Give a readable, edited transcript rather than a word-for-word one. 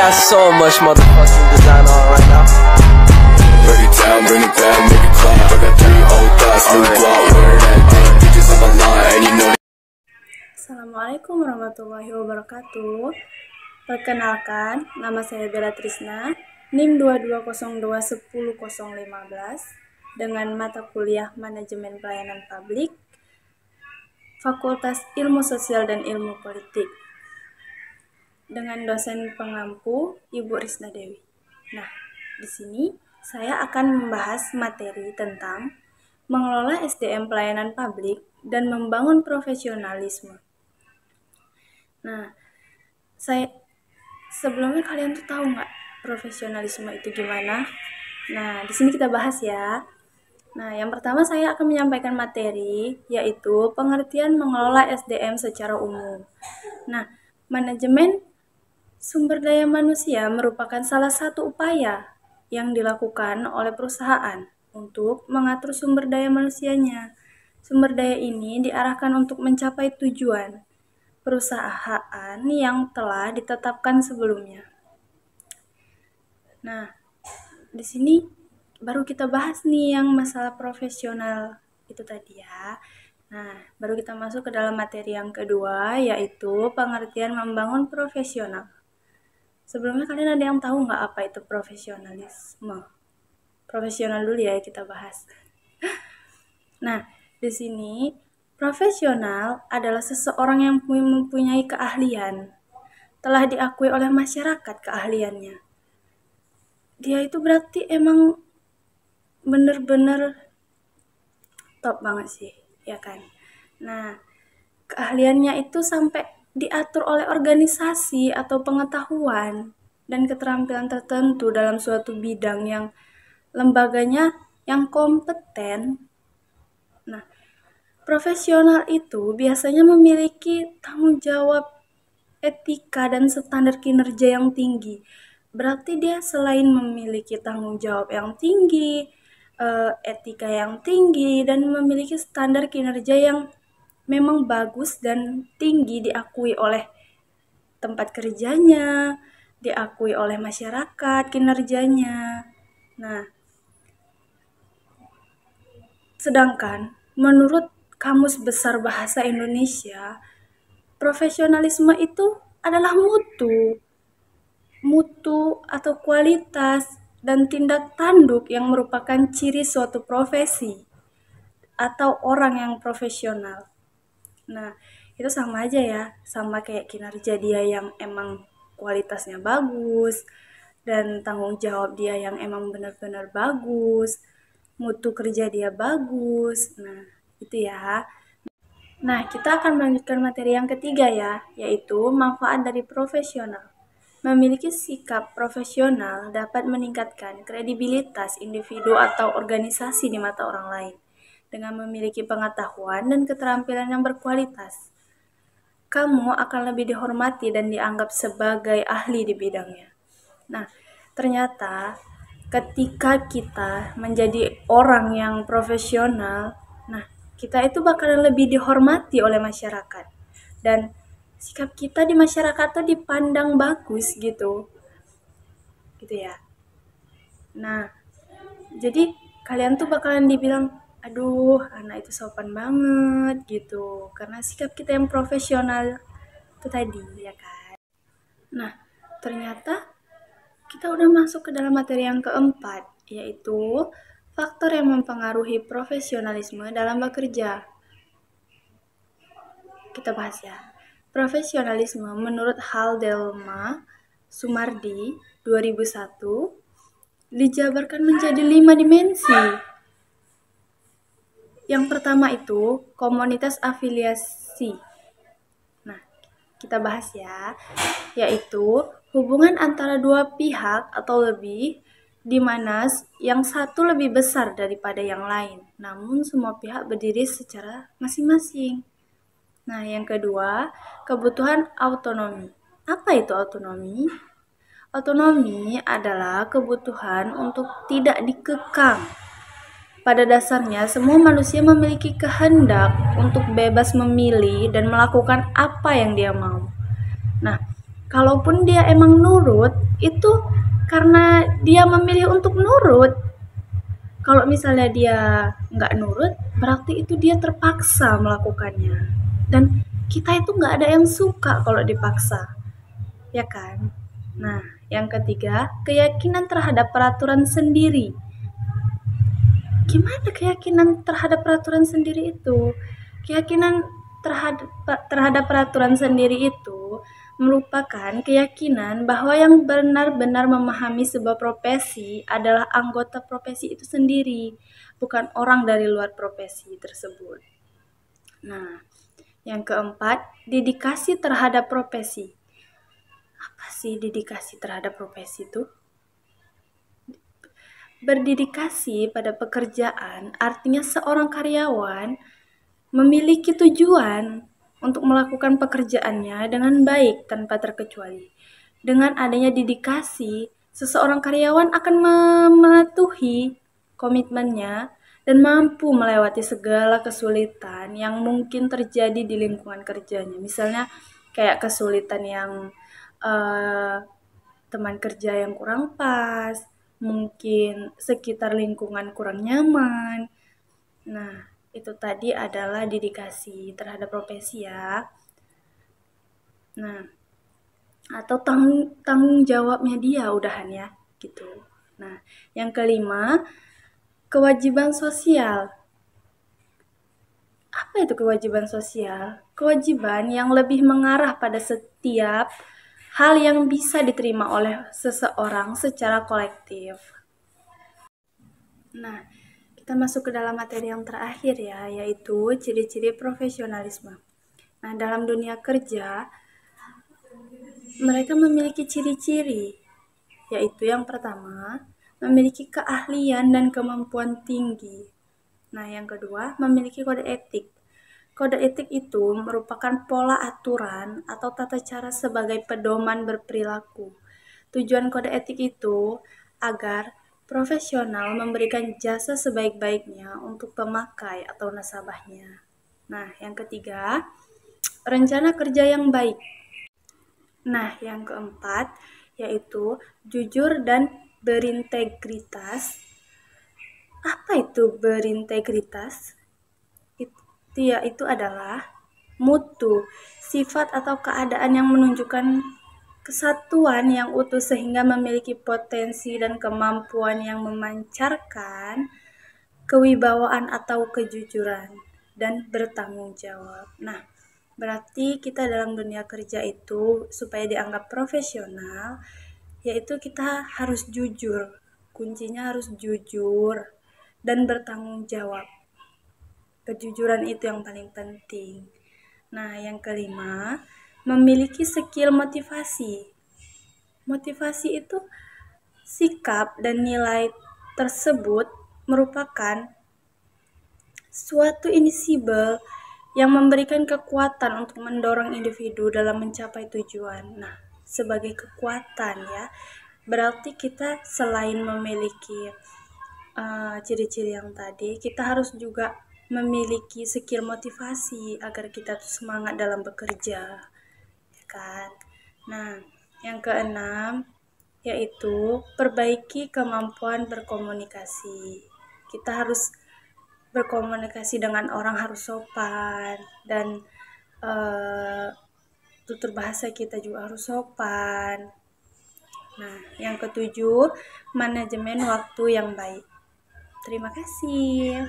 got so much motherfucking design on right now. Break it down, bring it back, make it clap. I got 3 old thoughts, new block, where that thing, bitches on my line, and you know. Assalamualaikum warahmatullahi wabarakatuh. Perkenalkan, nama saya Bella Trisna, NIM 2202100015 dengan mata kuliah Manajemen Pelayanan Publik, Fakultas Ilmu Sosial dan Ilmu Politik, dengan dosen pengampu Ibu Risna Dewi. Nah, di sini saya akan membahas materi tentang mengelola SDM pelayanan publik dan membangun profesionalisme. Nah, sebelumnya kalian tuh tahu nggak profesionalisme itu gimana? Nah, di sini kita bahas ya. Nah, yang pertama saya akan menyampaikan materi, yaitu pengertian mengelola SDM secara umum. Nah, manajemen sumber daya manusia merupakan salah satu upaya yang dilakukan oleh perusahaan untuk mengatur sumber daya manusianya. Sumber daya ini diarahkan untuk mencapai tujuan perusahaan yang telah ditetapkan sebelumnya. Nah, di sini baru kita bahas nih yang masalah profesional itu tadi ya. Nah, baru kita masuk ke dalam materi yang kedua, yaitu pengertian membangun profesional. Sebelumnya kalian ada yang tahu nggak apa itu profesionalisme? Profesional dulu ya kita bahas. Nah, di sini profesional adalah seseorang yang mempunyai keahlian, telah diakui oleh masyarakat keahliannya. Dia itu berarti emang bener-bener top banget sih, ya kan? Nah, keahliannya itu sampai diatur oleh organisasi atau pengetahuan dan keterampilan tertentu dalam suatu bidang yang lembaganya yang kompeten. Nah, profesional itu biasanya memiliki tanggung jawab etika dan standar kinerja yang tinggi. Berarti dia selain memiliki tanggung jawab yang tinggi, etika yang tinggi, dan memiliki standar kinerja yang memang bagus dan tinggi diakui oleh tempat kerjanya, diakui oleh masyarakat kinerjanya. Nah, sedangkan menurut Kamus Besar Bahasa Indonesia, profesionalisme itu adalah mutu atau kualitas dan tindak tanduk yang merupakan ciri suatu profesi atau orang yang profesional. Nah, itu sama aja ya, sama kayak kinerja dia yang emang kualitasnya bagus, dan tanggung jawab dia yang emang benar-benar bagus, mutu kerja dia bagus. Nah, itu ya. Nah, kita akan melanjutkan materi yang ketiga ya, yaitu manfaat dari profesional. Memiliki sikap profesional dapat meningkatkan kredibilitas individu atau organisasi di mata orang lain dengan memiliki pengetahuan dan keterampilan yang berkualitas. Kamu akan lebih dihormati dan dianggap sebagai ahli di bidangnya. Nah, ternyata ketika kita menjadi orang yang profesional, nah, kita itu bakalan lebih dihormati oleh masyarakat. Dan sikap kita di masyarakat tuh dipandang bagus gitu ya. Nah, jadi kalian tuh bakalan dibilang, aduh, anak itu sopan banget gitu, karena sikap kita yang profesional itu tadi, ya kan. Nah, ternyata kita udah masuk ke dalam materi yang keempat, yaitu faktor yang mempengaruhi profesionalisme dalam bekerja. Kita bahas ya. Profesionalisme menurut Haldelma Sumardi 2001 dijabarkan menjadi 5 dimensi. Yang pertama itu komunitas afiliasi. Nah, kita bahas ya, yaitu hubungan antara dua pihak atau lebih, di mana yang satu lebih besar daripada yang lain, namun semua pihak berdiri secara masing-masing. Nah, yang kedua, kebutuhan autonomi. Apa itu autonomi? Autonomi adalah kebutuhan untuk tidak dikekang. Pada dasarnya, semua manusia memiliki kehendak untuk bebas memilih dan melakukan apa yang dia mau. Nah, kalaupun dia emang nurut, itu karena dia memilih untuk nurut. Kalau misalnya dia nggak nurut, berarti itu dia terpaksa melakukannya. Dan kita itu nggak ada yang suka kalau dipaksa, ya kan? Nah, yang ketiga, keyakinan terhadap peraturan sendiri. Gimana keyakinan terhadap peraturan sendiri itu? Keyakinan terhadap peraturan sendiri itu merupakan keyakinan bahwa yang benar-benar memahami sebuah profesi adalah anggota profesi itu sendiri, bukan orang dari luar profesi tersebut. Nah, yang keempat, dedikasi terhadap profesi. Apa sih dedikasi terhadap profesi itu? Berdedikasi pada pekerjaan artinya seorang karyawan memiliki tujuan untuk melakukan pekerjaannya dengan baik tanpa terkecuali. Dengan adanya dedikasi, seseorang karyawan akan mematuhi komitmennya dan mampu melewati segala kesulitan yang mungkin terjadi di lingkungan kerjanya. Misalnya kayak kesulitan yang teman kerja yang kurang pas, mungkin sekitar lingkungan kurang nyaman. Nah, itu tadi adalah dedikasi terhadap profesi ya. Nah, atau tanggung jawabnya dia udahan ya, gitu. Nah, yang kelima, kewajiban sosial. Apa itu kewajiban sosial? Kewajiban yang lebih mengarah pada setiap hal yang bisa diterima oleh seseorang secara kolektif. Nah, kita masuk ke dalam materi yang terakhir ya, yaitu ciri-ciri profesionalisme. Nah, dalam dunia kerja, mereka memiliki ciri-ciri, yaitu yang pertama, memiliki keahlian dan kemampuan tinggi. Nah, yang kedua, memiliki kode etik. Kode etik itu merupakan pola aturan atau tata cara sebagai pedoman berperilaku. Tujuan kode etik itu agar profesional memberikan jasa sebaik-baiknya untuk pemakai atau nasabahnya. Nah, yang ketiga, rencana kerja yang baik. Nah, yang keempat, yaitu jujur dan berintegritas. Apa itu berintegritas? Itu adalah mutu, sifat atau keadaan yang menunjukkan kesatuan yang utuh sehingga memiliki potensi dan kemampuan yang memancarkan kewibawaan atau kejujuran dan bertanggung jawab. Nah, berarti kita dalam dunia kerja itu supaya dianggap profesional, yaitu kita harus jujur. Kuncinya harus jujur dan bertanggung jawab. Kejujuran itu yang paling penting. Nah, yang kelima, memiliki skill motivasi. Motivasi itu sikap dan nilai tersebut merupakan suatu inisible yang memberikan kekuatan untuk mendorong individu dalam mencapai tujuan. Nah, sebagai kekuatan ya, berarti kita selain memiliki ciri-ciri yang tadi, kita harus juga memiliki skill motivasi agar kita tuh semangat dalam bekerja, ya kan? Nah, yang keenam yaitu perbaiki kemampuan berkomunikasi. Kita harus berkomunikasi dengan orang harus sopan dan tutur bahasa kita juga harus sopan. Nah, yang ketujuh, manajemen waktu yang baik. Terima kasih.